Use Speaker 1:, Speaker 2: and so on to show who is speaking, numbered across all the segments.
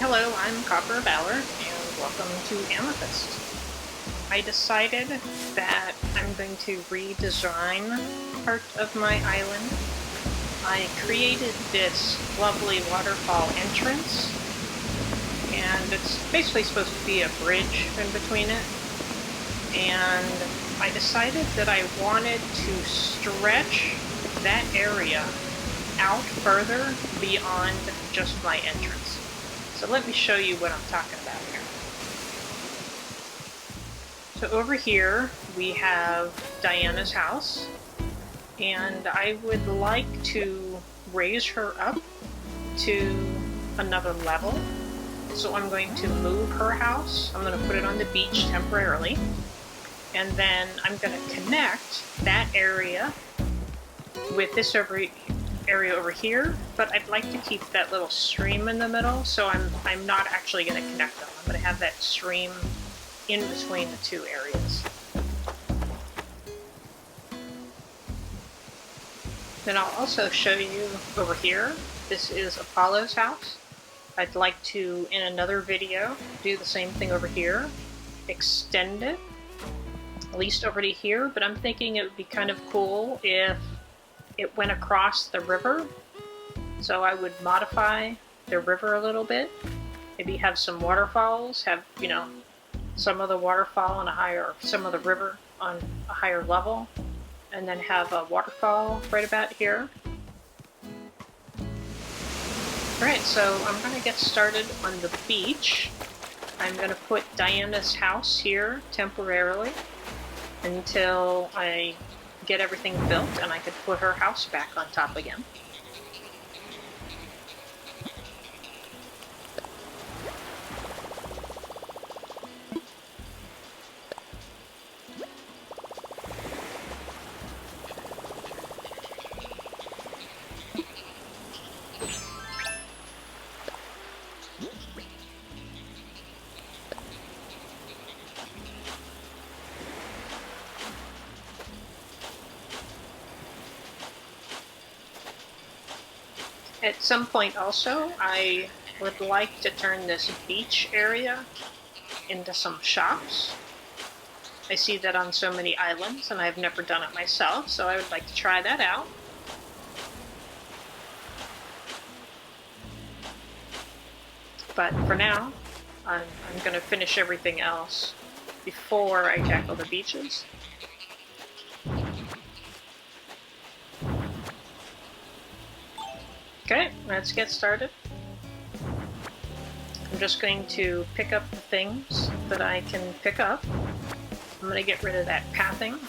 Speaker 1: Hello, I'm Copper Valor, and welcome to Amethyst. I decided that I'm going to redesign part of my island. I created this lovely waterfall entrance, and it's basically supposed to be a bridge in between it. And I decided that I wanted to stretch that area out further beyond just my entrance. So let me show you what I'm talking about here. So over here we have Diana's house, and I would like to raise her up to another level. So I'm going to move her house. I'm going to put it on the beach temporarily, and then I'm going to connect that area with this area over here, but I'd like to keep that little stream in the middle, so I'm not actually going to connect them. I'm going to have that stream in between the two areas. Then I'll also show you over here, this is Apollo's house. I'd like to, in another video, do the same thing over here, extend it, at least over to here, but I'm thinking it would be kind of cool if it went across the river, so I would modify the river a little bit. Maybe have some waterfalls, have, you know, some of the waterfall on a higher, some of the river on a higher level, and then have a waterfall right about here. Alright, so I'm going to get started on the beach. I'm going to put Diana's house here temporarily until I get everything built and I could put her house back on top again. At some point also, I would like to turn this beach area into some shops. I see that on so many islands, and I've never done it myself, so I would like to try that out. But for now, I'm going to finish everything else before I tackle the beaches. Okay, let's get started. I'm just going to pick up the things that I can pick up. I'm going to get rid of that pathing.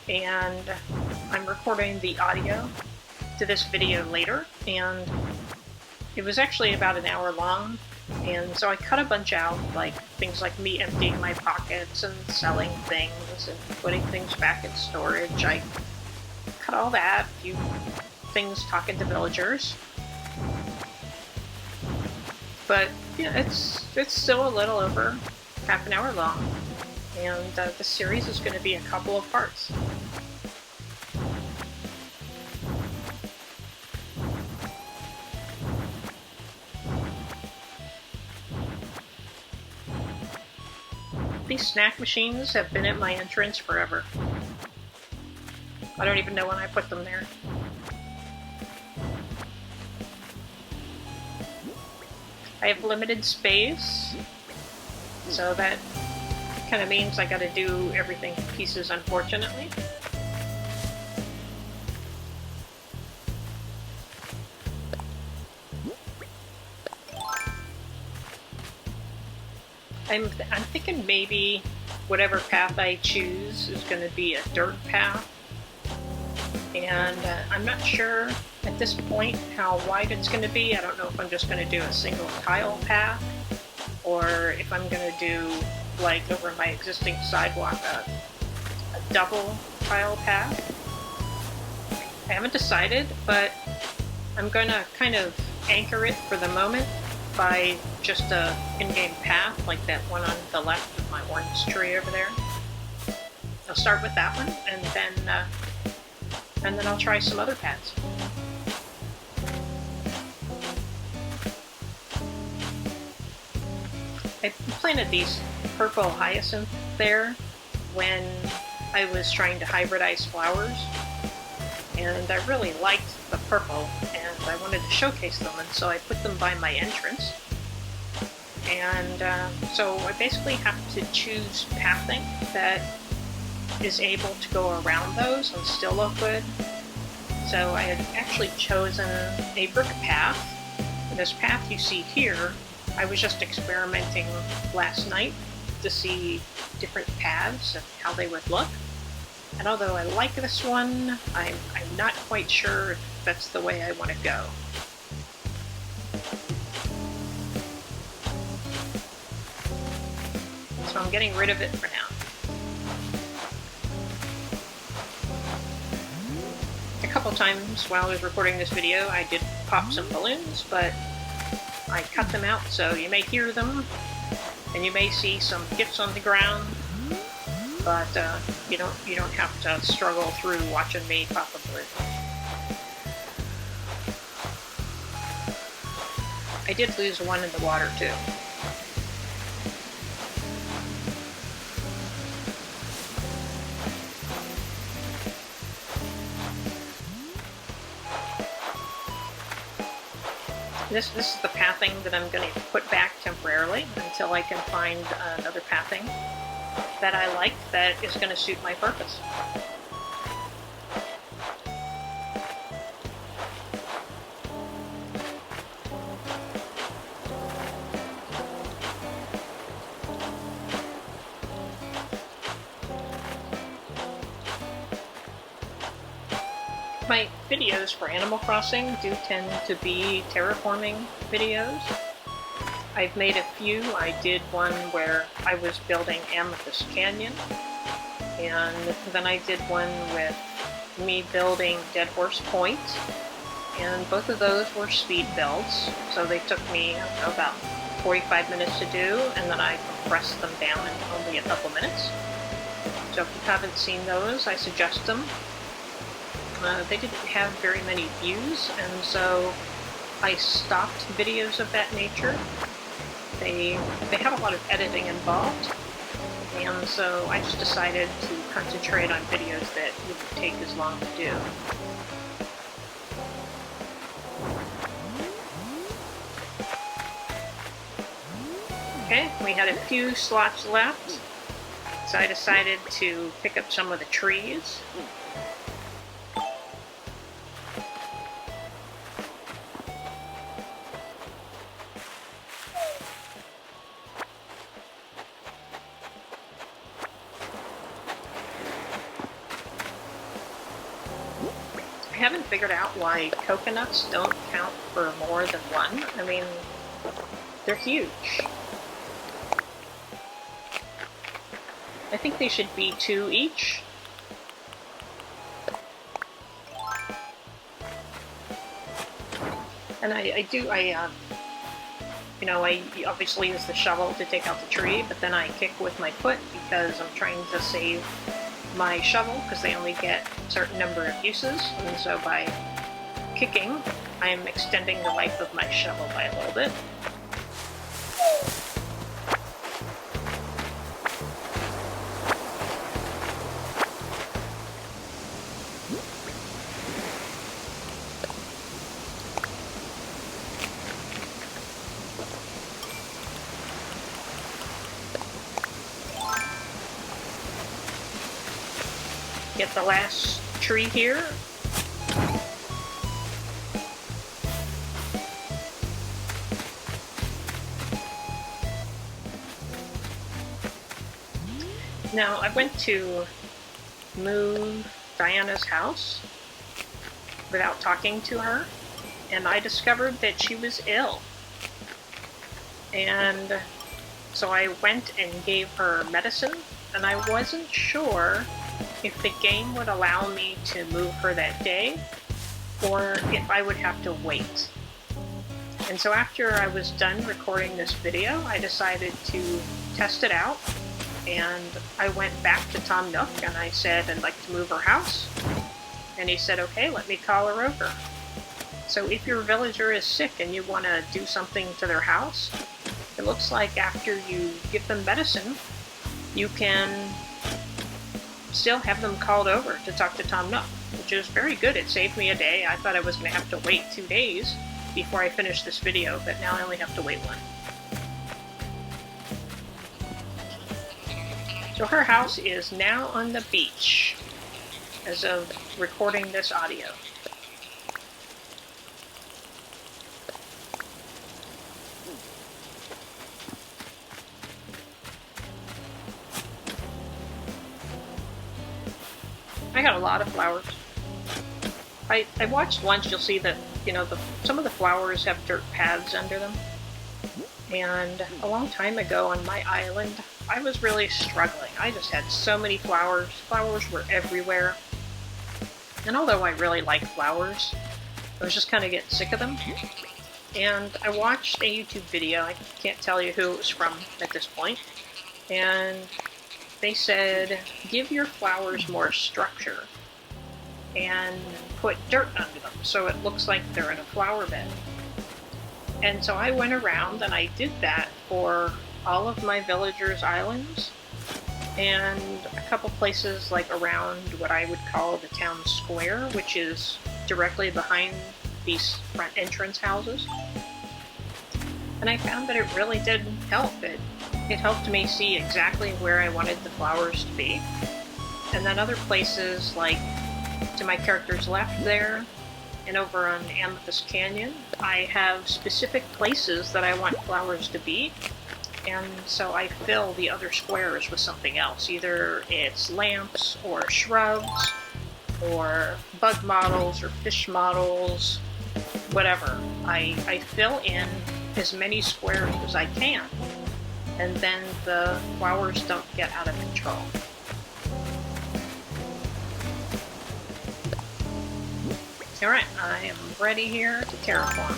Speaker 1: And I'm recording the audio to this video later, and it was actually about an hour long, and so I cut a bunch out, like things like me emptying my pockets and selling things and putting things back in storage. I cut all that, a few things talking to villagers, but yeah, it's still a little over half an hour long, and the series is going to be a couple of parts. These snack machines have been at my entrance forever. I don't even know when I put them there. I have limited space, so that kind of means I gotta do everything in pieces, unfortunately. I'm thinking maybe whatever path I choose is going to be a dirt path, and I'm not sure at this point how wide it's going to be. I don't know if I'm just going to do a single tile path, or if I'm going to do, like over my existing sidewalk, a double tile path. I haven't decided, but I'm going to kind of anchor it for the moment by just a in-game path, like that one on the left of my orange tree over there. I'll start with that one, and then I'll try some other paths. I planted these purple hyacinth there when I was trying to hybridize flowers, and I really liked the purple and I wanted to showcase them, and so I put them by my entrance. And so I basically have to choose pathing that is able to go around those and still look good. So I had actually chosen a brick path. This path you see here, I was just experimenting last night to see different paths and how they would look. And although I like this one, I'm not quite sure if that's the way I want to go. So I'm getting rid of it for now. A couple times while I was recording this video, I did pop some balloons, but I cut them out so you may hear them, and you may see some hits on the ground, but you don't have to struggle through watching me pop a balloon. I did lose one in the water too. This is the pathing that I'm going to put back temporarily until I can find another pathing that I like that is going to suit my purpose. My videos for Animal Crossing do tend to be terraforming videos. I've made a few. I did one where I was building Amethyst Canyon, and then I did one with me building Dead Horse Point, and both of those were speed builds, so they took me about 45 minutes to do, and then I compressed them down in only a couple minutes. So if you haven't seen those, I suggest them. They didn't have very many views, and so I stopped videos of that nature. They have a lot of editing involved, and so I just decided to concentrate on videos that wouldn't take as long to do. Okay, we had a few slots left, so I decided to pick up some of the trees. I haven't figured out why coconuts don't count for more than one. I mean, they're huge. I think they should be 2 each. And I obviously use the shovel to take out the tree, but then I kick with my foot because I'm trying to save my shovel, because they only get a certain number of uses, and so by kicking, I'm extending the life of my shovel by a little bit. Get the last tree here. Now, I went to move Diana's house without talking to her, and I discovered that she was ill. And so I went and gave her medicine, and I wasn't sure if the game would allow me to move her that day, or if I would have to wait. And so after I was done recording this video, I decided to test it out, and I went back to Tom Nook and I said I'd like to move her house, and he said, okay, let me call her over. So if your villager is sick and you want to do something to their house, the it looks like after you give them medicine, you can still have them called over to talk to Tom Nook, which is very good. It saved me a day. I thought I was going to have to wait 2 days before I finished this video, but now I only have to wait 1. So her house is now on the beach as of recording this audio. I got a lot of flowers. I watched once, you'll see that, you know, some of the flowers have dirt paths under them. And a long time ago on my island, I was really struggling. I just had so many flowers. Flowers were everywhere. And although I really like flowers, I was just kind of getting sick of them. And I watched a YouTube video, I can't tell you who it was from at this point, and they said, give your flowers more structure and put dirt under them so it looks like they're in a flower bed. And so I went around and I did that for all of my villagers' islands and a couple places like around what I would call the town square, which is directly behind these front entrance houses. And I found that it really did help. It helped me see exactly where I wanted the flowers to be. And then other places, like to my character's left there, and over on Amethyst Canyon, I have specific places that I want flowers to be. And so I fill the other squares with something else. Either it's lamps, or shrubs, or bug models, or fish models, whatever. I fill in as many squares as I can. And then the flowers don't get out of control. Alright, I am ready here to terraform.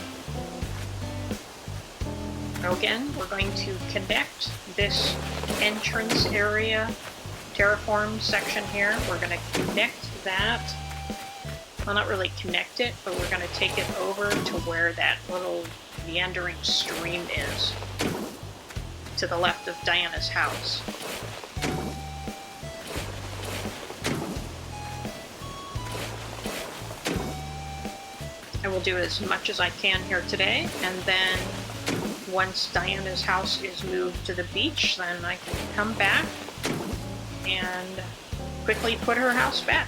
Speaker 1: So again, we're going to connect this entrance area terraform section here. We're going to connect that. Well, not really connect it, but we're going to take it over to where that little meandering stream is, to the left of Diana's house. I will do as much as I can here today, and then once Diana's house is moved to the beach, then I can come back and quickly put her house back,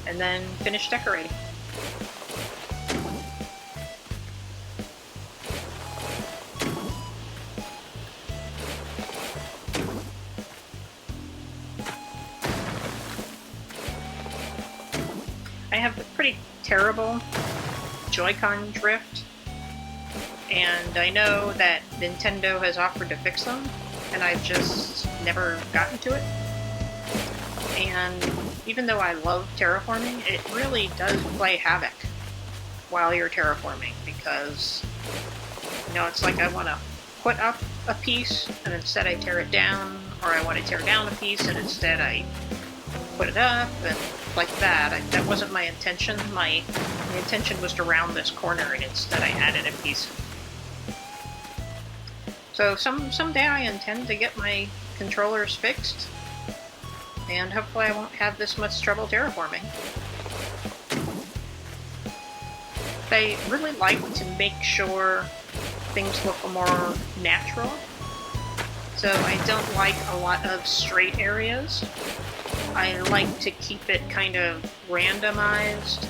Speaker 1: and then finish decorating. I have a pretty terrible Joy-Con drift, and I know that Nintendo has offered to fix them, and I've just never gotten to it. And even though I love terraforming, it really does play havoc while you're terraforming, because, you know, it's like I want to put up a piece, and instead I tear it down, or I want to tear down a piece, and instead I put it up, and like that. That wasn't my intention. My intention was to round this corner, and instead I added a piece. So someday I intend to get my controllers fixed, and hopefully I won't have this much trouble terraforming. I really like to make sure things look more natural, so I don't like a lot of straight areas. I like to keep it kind of randomized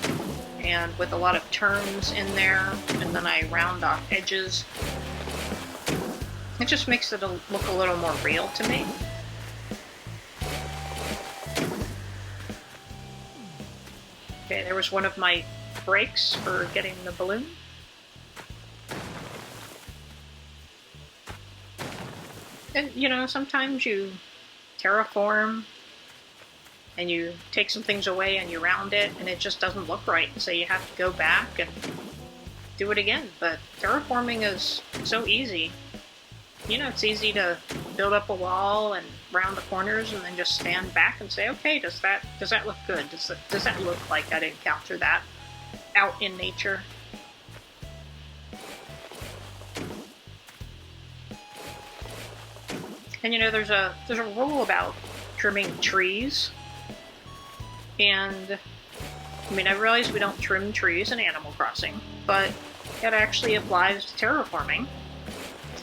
Speaker 1: and with a lot of turns in there, and then I round off edges. It just makes it look a little more real to me. Okay, there was one of my breaks for getting the balloon. And, you know, sometimes you terraform and you take some things away and you round it and it just doesn't look right, so you have to go back and do it again. But terraforming is so easy. You know, it's easy to build up a wall and round the corners and then just stand back and say, okay, does that look good? Does that look like I'd encounter that out in nature? And you know, there's a rule about trimming trees, and I mean, I realize we don't trim trees in Animal Crossing, but it actually applies to terraforming.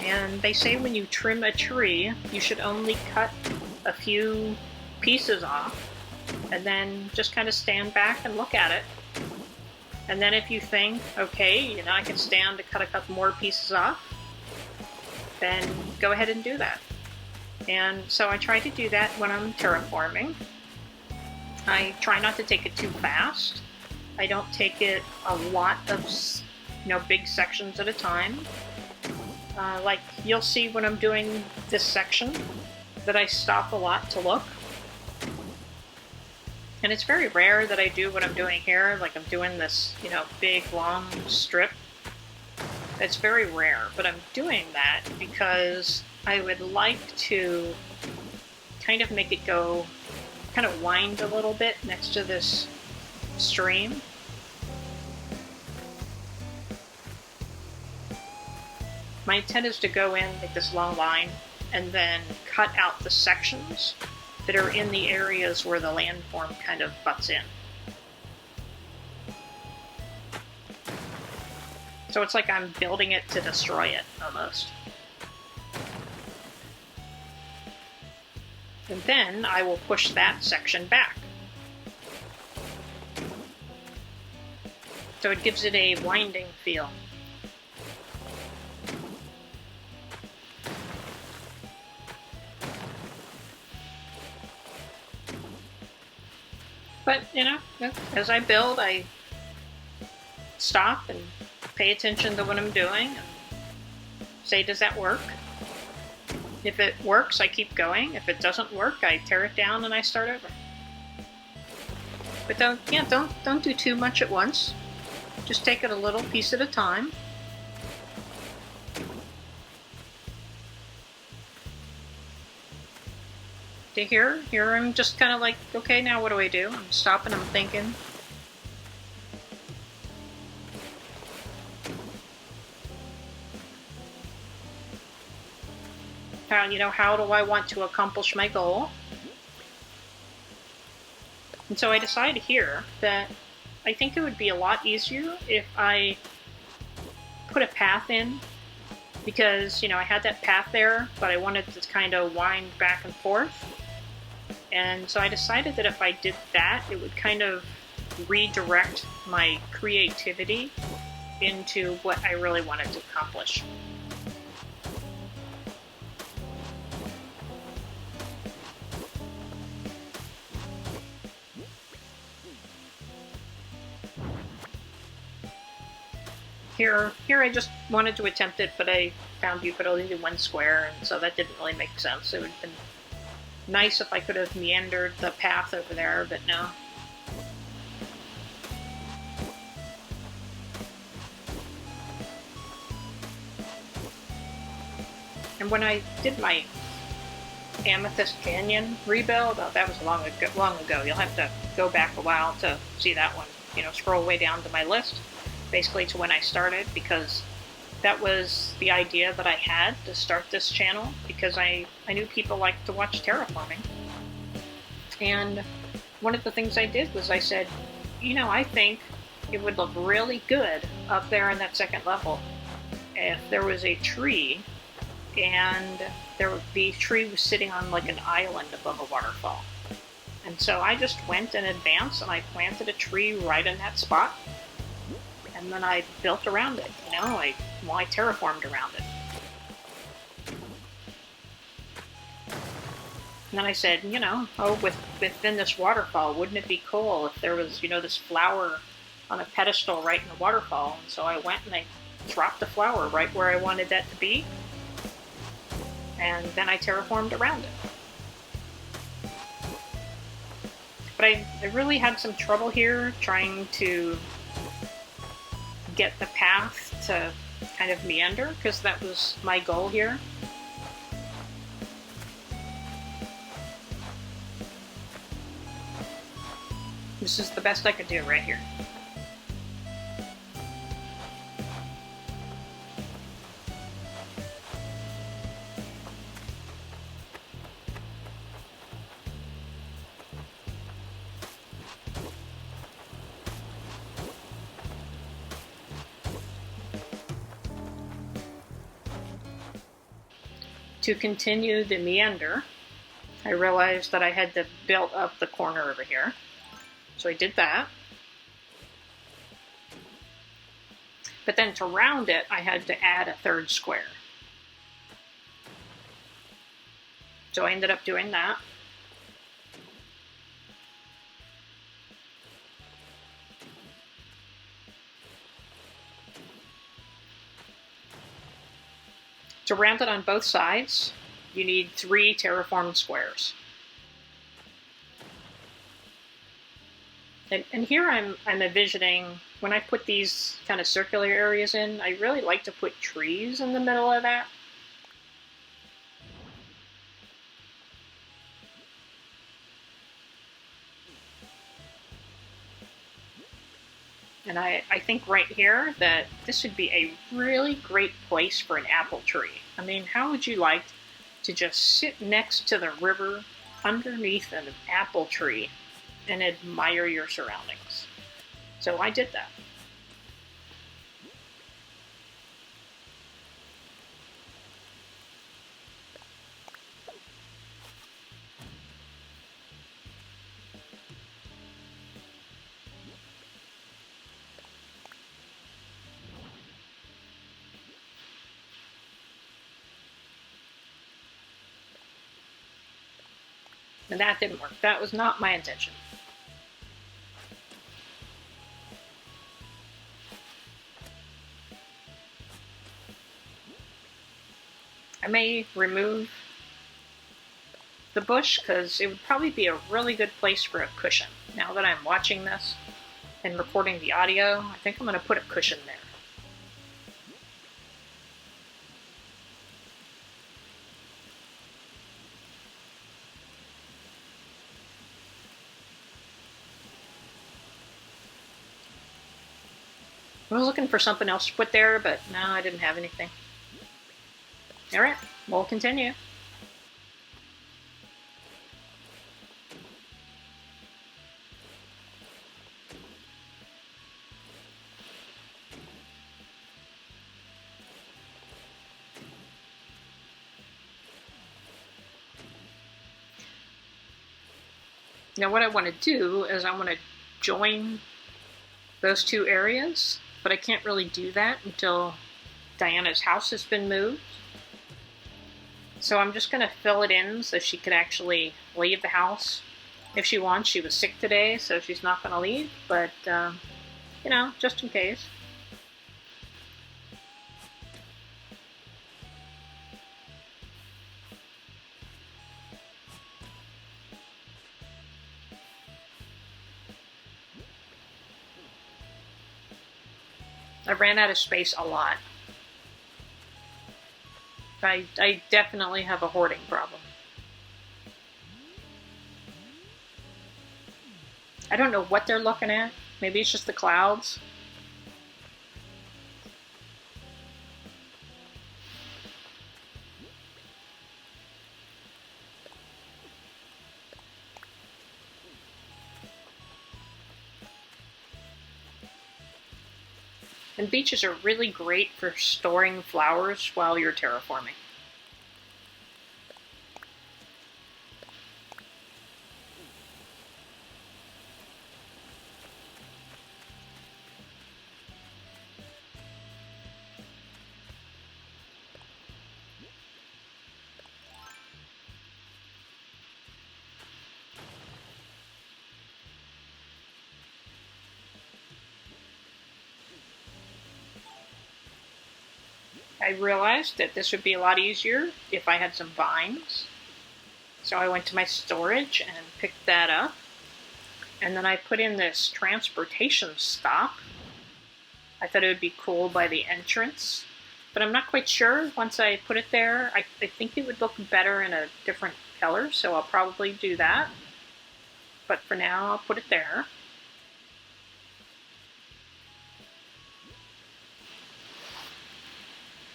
Speaker 1: And they say when you trim a tree, you should only cut a few pieces off, and then just kind of stand back and look at it. And then if you think, okay, you know, I can stand to cut a couple more pieces off, then go ahead and do that. And so I try to do that when I'm terraforming. I try not to take it too fast. I don't take it a lot of, you know, big sections at a time. Like you'll see when I'm doing this section that I stop a lot to look. And it's very rare that I do what I'm doing here, like I'm doing this, you know, big long strip. It's very rare, but I'm doing that because I would like to kind of make it go, kind of wind a little bit next to this stream. My intent is to go in, make this long line, and then cut out the sections that are in the areas where the landform kind of butts in. So it's like I'm building it to destroy it, almost. And then I will push that section back. So it gives it a winding feel. But, you know, as I build, I stop and pay attention to what I'm doing and say, does that work? If it works, I keep going. If it doesn't work, I tear it down and I start over. But don't do too much at once. Just take it a little piece at a time. To here I'm just kind of like, okay, now what do I do? I'm stopping, I'm thinking. How do I want to accomplish my goal? And so I decided here that I think it would be a lot easier if I put a path in, because, you know, I had that path there, but I wanted to kind of wind back and forth. And so I decided that if I did that, it would kind of redirect my creativity into what I really wanted to accomplish. Here I just wanted to attempt it, but I found you could only do one square, and so that didn't really make sense. It would have been nice if I could have meandered the path over there, but no. And when I did my Amethyst Canyon rebuild, oh, that was long ago. You'll have to go back a while to see that one. You know, scroll way down to my list, basically to when I started, because that was the idea that I had to start this channel, because I knew people liked to watch terraforming. And one of the things I did was I said, you know, I think it would look really good up there in that second level if there was a tree, and the tree was sitting on like an island above a waterfall. And so I just went in advance and I planted a tree right in that spot. And then I built around it, you know, I terraformed around it. And then I said, you know, oh, within this waterfall, wouldn't it be cool if there was, you know, this flower on a pedestal right in the waterfall? And so I went and I dropped the flower right where I wanted that to be. And then I terraformed around it. But I really had some trouble here trying to get the path to kind of meander, because that was my goal here. This is the best I could do right here. to continue the meander, I realized that I had to build up the corner over here. So I did that. But then to round it, I had to add a third square. So I ended up doing that. To round it on both sides, you need 3 terraformed squares. And here I'm envisioning, when I put these kind of circular areas in, I really like to put trees in the middle of that. And I think right here that this would be a really great place for an apple tree. I mean, how would you like to just sit next to the river underneath an apple tree and admire your surroundings? So I did that. And that didn't work. That was not my intention. I may remove the bush because it would probably be a really good place for a cushion. Now that I'm watching this and recording the audio, I think I'm going to put a cushion there. I was looking for something else to put there, but no, I didn't have anything. Alright, we'll continue. Now what I want to do is I want to join those 2 areas, but I can't really do that until Diana's house has been moved. So I'm just going to fill it in so she could actually leave the house if she wants. She was sick today, so she's not going to leave, but, you know, just in case. I ran out of space a lot. I definitely have a hoarding problem. I don't know what they're looking at. Maybe it's just the clouds. And beaches are really great for storing flowers while you're terraforming. I realized that this would be a lot easier if I had some vines. So I went to my storage and picked that up. And then I put in this transportation stop. I thought it would be cool by the entrance. But I'm not quite sure. Once I put it there, I think it would look better in a different color. So I'll probably do that. But for now, I'll put it there.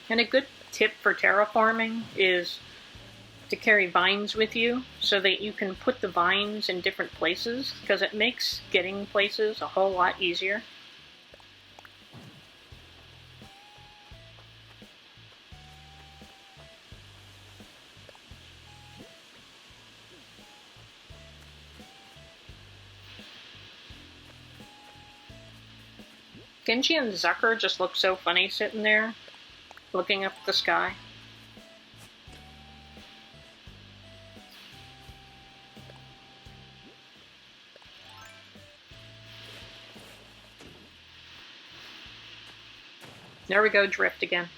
Speaker 1: And a good tip for terraforming is to carry vines with you so that you can put the vines in different places, because it makes getting places a whole lot easier. Genji and Zucker just look so funny sitting there, looking up at the sky. There we go, drift again.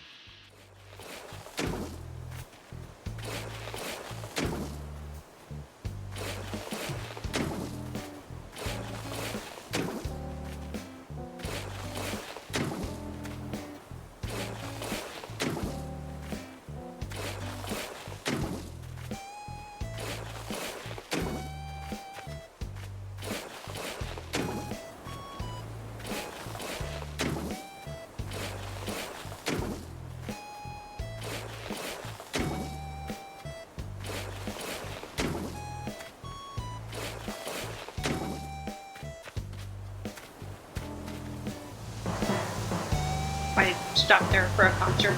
Speaker 1: I stopped there for a concert.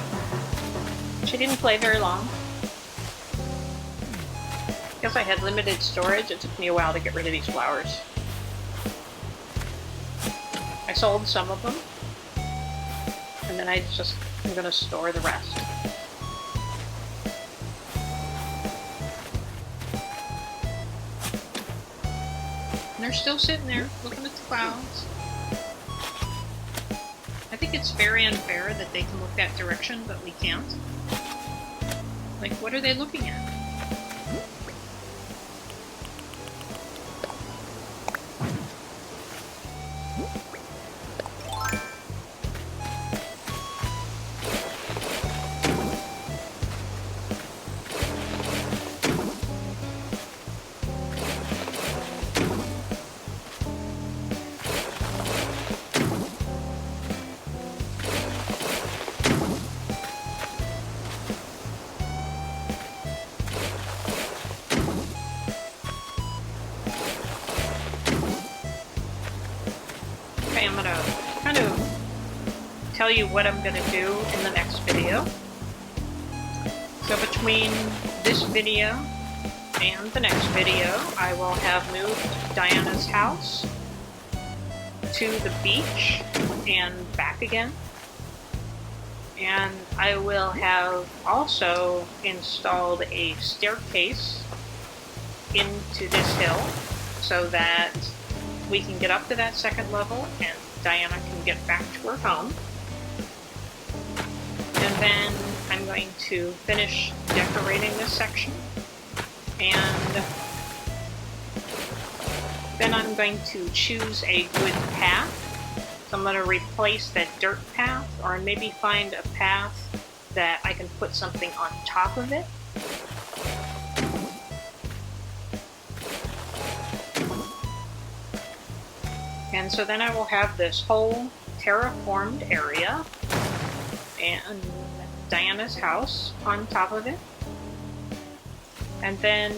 Speaker 1: She didn't play very long. Because I had limited storage, it took me a while to get rid of these flowers. I sold some of them, and then I'm gonna store the rest. And they're still sitting there, looking at the clouds. I think it's very unfair that they can look that direction, but we can't. Like, what are they looking at? I'm going to kind of tell you what I'm going to do in the next video. So between this video and the next video, I will have moved Diana's house to the beach and back again. And I will have also installed a staircase into this hill so that we can get up to that second level and Diana can get back to her home. And then I'm going to finish decorating this section. And then I'm going to choose a good path. So I'm going to replace that dirt path, or maybe find a path that I can put something on top of it. And so then I will have this whole terraformed area and Diana's house on top of it. And then,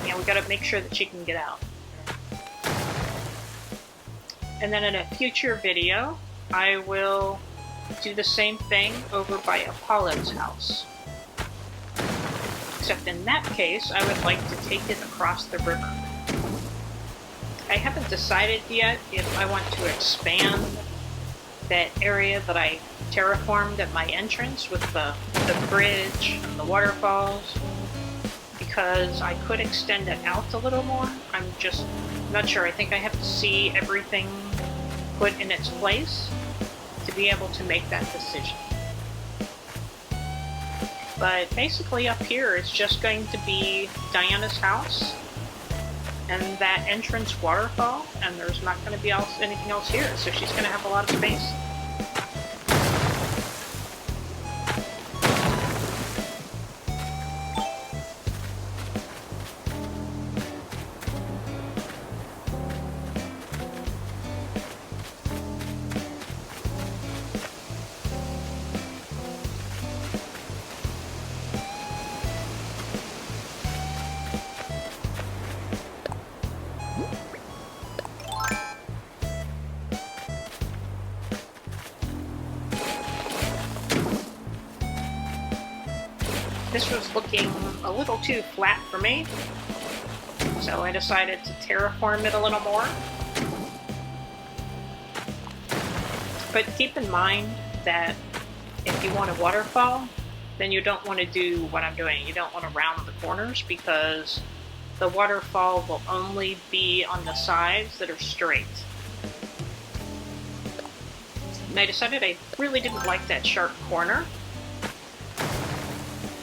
Speaker 1: we gotta make sure that she can get out. And then in a future video, I will do the same thing over by Apollo's house. Except in that case, I would like to take it across the river. I haven't decided yet if I want to expand that area that I terraformed at my entrance with the bridge and the waterfalls, because I could extend it out a little more. I'm just not sure. I think I have to see everything put in its place to be able to make that decision. But basically up here it's just going to be Diana's house and that entrance waterfall, and there's not going to be anything else here, so she's going to have a lot of space. This was looking a little too flat for me, so I decided to terraform it a little more. But keep in mind that if you want a waterfall, then you don't want to do what I'm doing. You don't want to round the corners because the waterfall will only be on the sides that are straight. And I decided I really didn't like that sharp corner.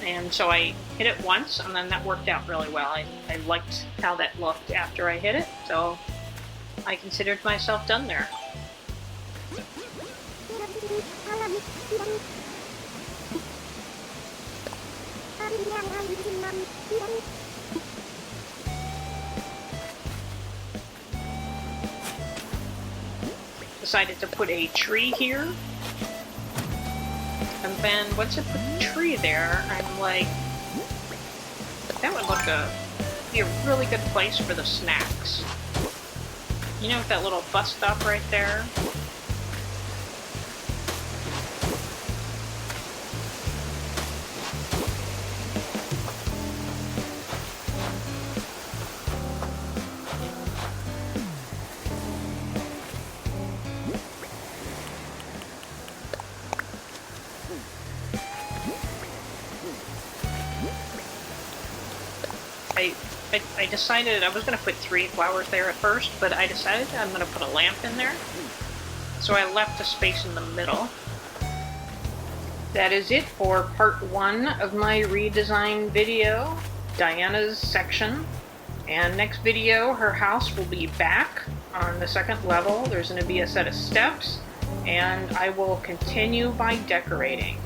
Speaker 1: And so I hit it once, and then that worked out really well. I liked how that looked after I hit it, so I considered myself done there. Decided to put a tree here. And then once I put the tree there, I'm like, that would be a really good place for the snacks. You know, with that little bus stop right there? I decided I was going to put 3 flowers there at first, but I decided I'm going to put a lamp in there. So I left a space in the middle. That is it for part 1 of my redesign video, Diana's section. And next video, her house will be back on the 2nd level. There's going to be a set of steps, and I will continue by decorating.